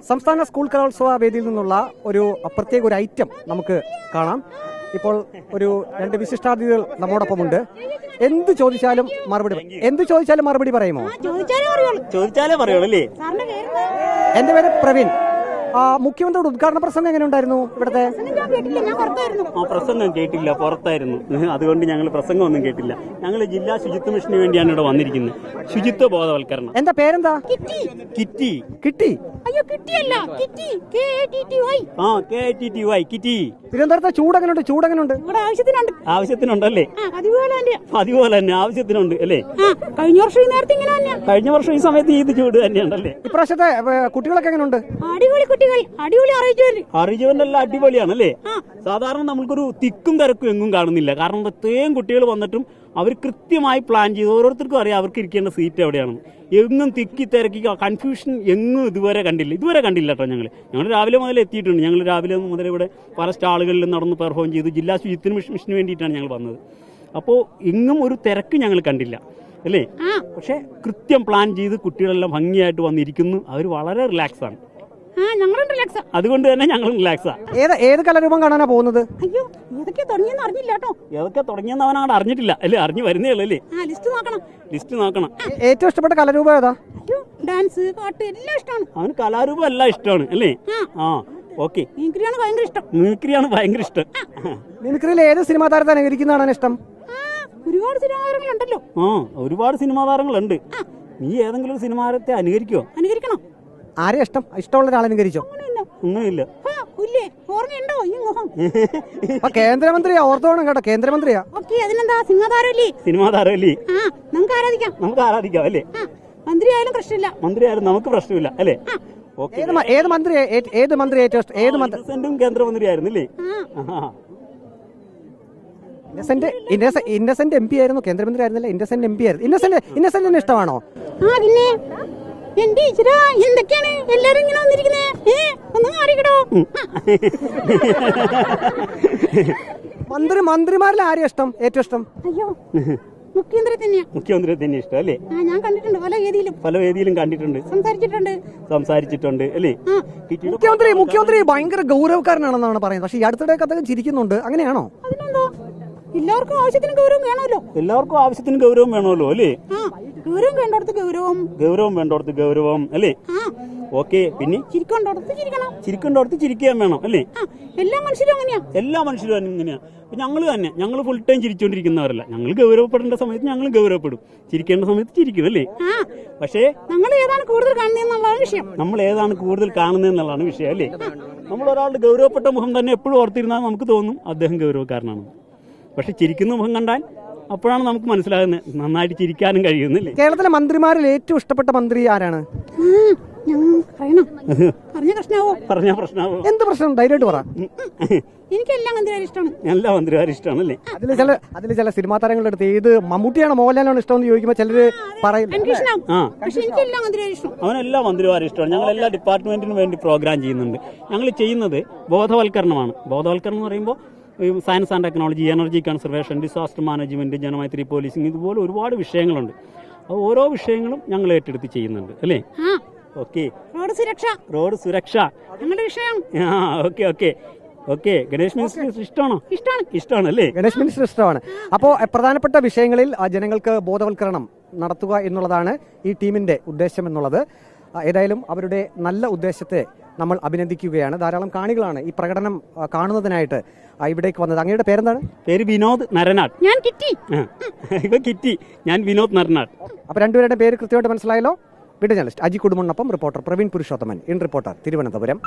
സംസ്ഥാന സ്കൂൾ കലോത്സവ വേദിയിൽ നിന്നുള്ള ഒരു പ്രത്യേക ഒരു ഐറ്റം നമുക്ക് കാണാം. ഇപ്പോൾ ഒരു 2 വിശിഷ്ടാതിഥികൾ നമ്മോടൊപ്പമുണ്ട്. എന്ത് ചോദിച്ചാലും മറുപടി പറയുമോ? ചോദിച്ചാലേ പറയുള്ളൂ അല്ലേ? എന്റെ പേര് പ്രവീൺ. മുഖ്യമന്ത്രിയുടെ ഉദ്ഘാടന പ്രസംഗം എങ്ങനെ ഉണ്ടായിരുന്നു ഇവിടുത്തെ? പ്രസംഗം കേട്ടില്ല, പുറത്തായിരുന്നു. അതുകൊണ്ട് ഞങ്ങൾ പ്രസംഗം ഒന്നും കേട്ടില്ല. ഞങ്ങൾ ജില്ലാ ശുചിത്വ മിഷന് വേണ്ടിയാണ് ഇവിടെ വന്നിരിക്കുന്നത്. ശുചിത്വ ബോധവൽക്കരണം. എന്താ പേരെന്താ? കിറ്റി. കിട്ടി? കിറ്റി. തിരുവനന്തപുരത്തെ ചൂടെങ്ങനുണ്ട്? ആവശ്യത്തിനുണ്ടല്ലേ? അതുപോലെ തന്നെ ആവശ്യത്തിനുണ്ട് അല്ലേ? കഴിഞ്ഞ വർഷം ഈ സമയത്ത് ഇത് ചൂട് തന്നെയുണ്ടല്ലേ? ഇപ്രാവശ്യത്തെ കുട്ടികളൊക്കെ എങ്ങനെയുണ്ട്? അറിജവനെല്ലാം അടിപൊളിയാണല്ലേ? സാധാരണ നമ്മൾക്കൊരു തിക്കും തിരക്കും എങ്ങും കാണുന്നില്ല. കാരണം ഇത്രയും കുട്ടികൾ വന്നിട്ടും അവർ കൃത്യമായി പ്ലാൻ ചെയ്ത് ഓരോരുത്തർക്കും അറിയാം അവർക്ക് ഇരിക്കേണ്ട സീറ്റ് എവിടെയാണ്. എങ്ങും തിക്കി തിരക്കി കൺഫ്യൂഷൻ എങ്ങും ഇതുവരെ കണ്ടില്ല കേട്ടോ. ഞങ്ങൾ രാവിലെ മുതൽ എത്തിയിട്ടുണ്ട്. ഞങ്ങൾ രാവിലെ മുതൽ ഇവിടെ പല സ്റ്റാളുകളിലും നടന്ന് പെർഫോം ചെയ്തു. ജില്ലാ ശുചിത്വ മിഷന് വേണ്ടിയിട്ടാണ് ഞങ്ങൾ വന്നത്. അപ്പോൾ എങ്ങും ഒരു തിരക്ക് ഞങ്ങൾ കണ്ടില്ല അല്ലേ? പക്ഷെ കൃത്യം പ്ലാൻ ചെയ്ത് കുട്ടികളെല്ലാം ഭംഗിയായിട്ട് വന്നിരിക്കുന്നു. അവർ വളരെ റിലാക്സ് ആണ്. അതുകൊണ്ട് തന്നെ ഞങ്ങൾ റിലാക്സാ. ഏത് കലാരൂപം കാണാനാ പോകുന്നത്? ഏതൊക്കെ തുടങ്ങിയെന്ന് അവൻ അങ്ങോട്ട് അറിഞ്ഞിട്ടില്ല അല്ലേ? അറിഞ്ഞു വരുന്നേ ഉള്ളൂ അല്ലേ? ലിസ്റ്റ് നോക്കണം. ഏറ്റവും ഇഷ്ടപ്പെട്ട കലാരൂപം ഏതാ? ഡാൻസ്, പാട്ട് എല്ലാം ഇഷ്ടമാണ്. അവന് കലാരൂപം എല്ലാം ഇഷ്ടമാണ് അല്ലേ? ഓക്കെ. മിമിക്രിയാണ് ഭയങ്കര ഇഷ്ടം. മിമിക്രിയിൽ ഏത് സിനിമാ താരത്തെ അനുകരിക്കുന്നതാണ് ഇഷ്ടം? ഒരുപാട് സിനിമാ താരങ്ങളുണ്ടല്ലോ. ഒരുപാട് സിനിമാ താരങ്ങളുണ്ട്. നീ ഏതെങ്കിലും ഒരു സിനിമാ താരത്തെ അനുകരിക്കണം. ആരെ ഇഷ്ടമുള്ള ഒരാളെ അനുകരിച്ചോ? ഒന്നുമില്ല. കേന്ദ്രമന്ത്രിയാ, ഓർത്തോണം കേട്ടോ, കേന്ദ്രമന്ത്രിയാ. സിനിമാ താരമല്ലേ? നമുക്ക് ആരാധിക്കാം അല്ലേ? മന്ത്രിയായാലും നമുക്ക് പ്രശ്നമില്ല അല്ലേ? ഏത് മന്ത്രി ഏറ്റവും കേന്ദ്രമന്ത്രിയായിരുന്നില്ലേ? ഇന്നസെന്റ് എം പി ആയിരുന്നു, കേന്ദ്രമന്ത്രി ആയിരുന്നില്ല. ഇന്നസെന്റ് എം പി ആയിരുന്നു. ഇന്നസെന്റിന് ഇഷ്ടമാണോ? എന്തൊക്കെയാണ് എല്ലാരും ഇങ്ങനെ വന്നിരിക്കുന്നേ? ഒന്ന് മാറിക്കടോ. മന്ത്രിമാരിൽ ആരെയും ഏറ്റവും ഇഷ്ടം? അയ്യോ, മുഖ്യമന്ത്രി തന്നെ ഇഷ്ടം അല്ലേ? ഞാൻ കണ്ടിട്ടുണ്ട്, പല വേദിയിലും കണ്ടിട്ടുണ്ട്, സംസാരിച്ചിട്ടുണ്ട് അല്ലേ? മുഖ്യമന്ത്രി ഭയങ്കര ഗൗരവക്കാരനാണെന്നാണ് പറയുന്നത്. പക്ഷെ ഈ അടുത്തിടെ അദ്ദേഹം ചിരിക്കുന്നുണ്ട്. അങ്ങനെയാണോ? അതിനെന്തോ, എല്ലാവർക്കും ആവശ്യത്തിന് ഗൗരവം വേണമല്ലോ അല്ലേ? ഗൗരവം വേണ്ടോടത്ത് ഗൗരവം അല്ലേ? ഓക്കെ. പിന്നെ ചിരിക്കേണ്ടോടത്ത് ചിരിക്കാൻ വേണം അല്ലേ? എല്ലാ മനുഷ്യരും അങ്ങനെയാ. ഞങ്ങൾ ഫുൾ ടൈം ചിരിച്ചോണ്ടിരിക്കുന്നവരല്ല. ഞങ്ങൾ ഗൗരവപ്പെടേണ്ട സമയത്ത് ഞങ്ങൾ ഗൗരവപ്പെടും, ചിരിക്കേണ്ട സമയത്ത് ചിരിക്കും അല്ലേ? പക്ഷേ നമ്മൾ ഏതാണ് കൂടുതൽ കാണുന്നതെന്നുള്ളതാണ് വിഷയം അല്ലേ? നമ്മൾ ഒരാളുടെ ഗൗരവപ്പെട്ട മുഖം തന്നെ എപ്പോഴും ഓർത്തിരുന്നാൽ നമുക്ക് തോന്നും അദ്ദേഹം ഗൗരവക്കാരനാണ്. പക്ഷെ ചിരിക്കുന്ന മുഖം കണ്ടാൽ അപ്പോഴാണ് നമുക്ക് മനസ്സിലാകുന്നത് നന്നായിട്ട് ചിരിക്കാനും കഴിയുന്നില്ലേ? കേരളത്തിലെ മന്ത്രിമാരിൽ ഏറ്റവും ഇഷ്ടപ്പെട്ട മന്ത്രി ആരാണ്? പറഞ്ഞ പ്രശ്നമാവോ? എന്ത് പ്രശ്നം? ധൈര്യമായിട്ട് പറ. എനിക്ക് എല്ലാ മന്ത്രിമാരും ഇഷ്ടമാണല്ലേ? അതിൽ ചില സിനിമാ താരങ്ങളുടെ അടുത്ത് ഏത് മമ്മൂട്ടിയാണോ മോഹൻലാലാണോ ഇഷ്ടമെന്ന് ചോദിക്കുമ്പോൾ ചിലര് പറയും അവനെല്ലാ മന്ത്രിമാരും ഇഷ്ടമാണ്. ഞങ്ങൾ എല്ലാ ഡിപ്പാർട്ട്മെന്റിനും വേണ്ടി പ്രോഗ്രാം ചെയ്യുന്നുണ്ട്. ഞങ്ങൾ ചെയ്യുന്നത് ബോധവൽക്കരണമാണ്. ബോധവൽക്കരണം എന്ന് പറയുമ്പോൾ science and technology, energy conservation, disaster management, Janamaithri policing, ഇതുപോലെ ഒരുപാട് വിഷയങ്ങളുണ്ട്. അത് ഓരോ വിഷയങ്ങളും ഞങ്ങൾ ഏറ്റെടുത്ത് ചെയ്യുന്നുണ്ട് അല്ലേ? ഓക്കെ. റോഡ് സുരക്ഷ ഓക്കെ. ഗണേഷ് മിനിസ്റ്റർ ഇഷ്ടമാണ് അല്ലേ? ഗണേഷ് മിനിസ്റ്റർ ഇഷ്ടമാണ്. അപ്പോൾ പ്രധാനപ്പെട്ട വിഷയങ്ങളിൽ ജനങ്ങൾക്ക് ബോധവൽക്കരണം നടത്തുക എന്നുള്ളതാണ് ഈ ടീമിന്റെ ഉദ്ദേശം എന്നുള്ളത്. ഏതായാലും അവരുടെ നല്ല ഉദ്ദേശത്തെ നമ്മൾ അഭിനന്ദിക്കുകയാണ്. ധാരാളം കാണികളാണ് ഈ പ്രകടനം കാണുന്നതിനായിട്ട് ഇവിടേക്ക് വന്നത്. അങ്ങയുടെ പേരെന്താണ്? പേര് വിനോദ് നരനാട്. ഞാൻ കിറ്റി. ഞാൻ വിനോദ് നരനാട്. അപ്പൊ രണ്ടുപേരുടെ പേര് കൃത്യമായിട്ട് മനസ്സിലായല്ലോ. വീഡിയോ ജേർണലിസ്റ്റ് അജി കുടുംബനൊപ്പം reporter Praveen Purushothaman, in reporter, Thiruvananthapuram.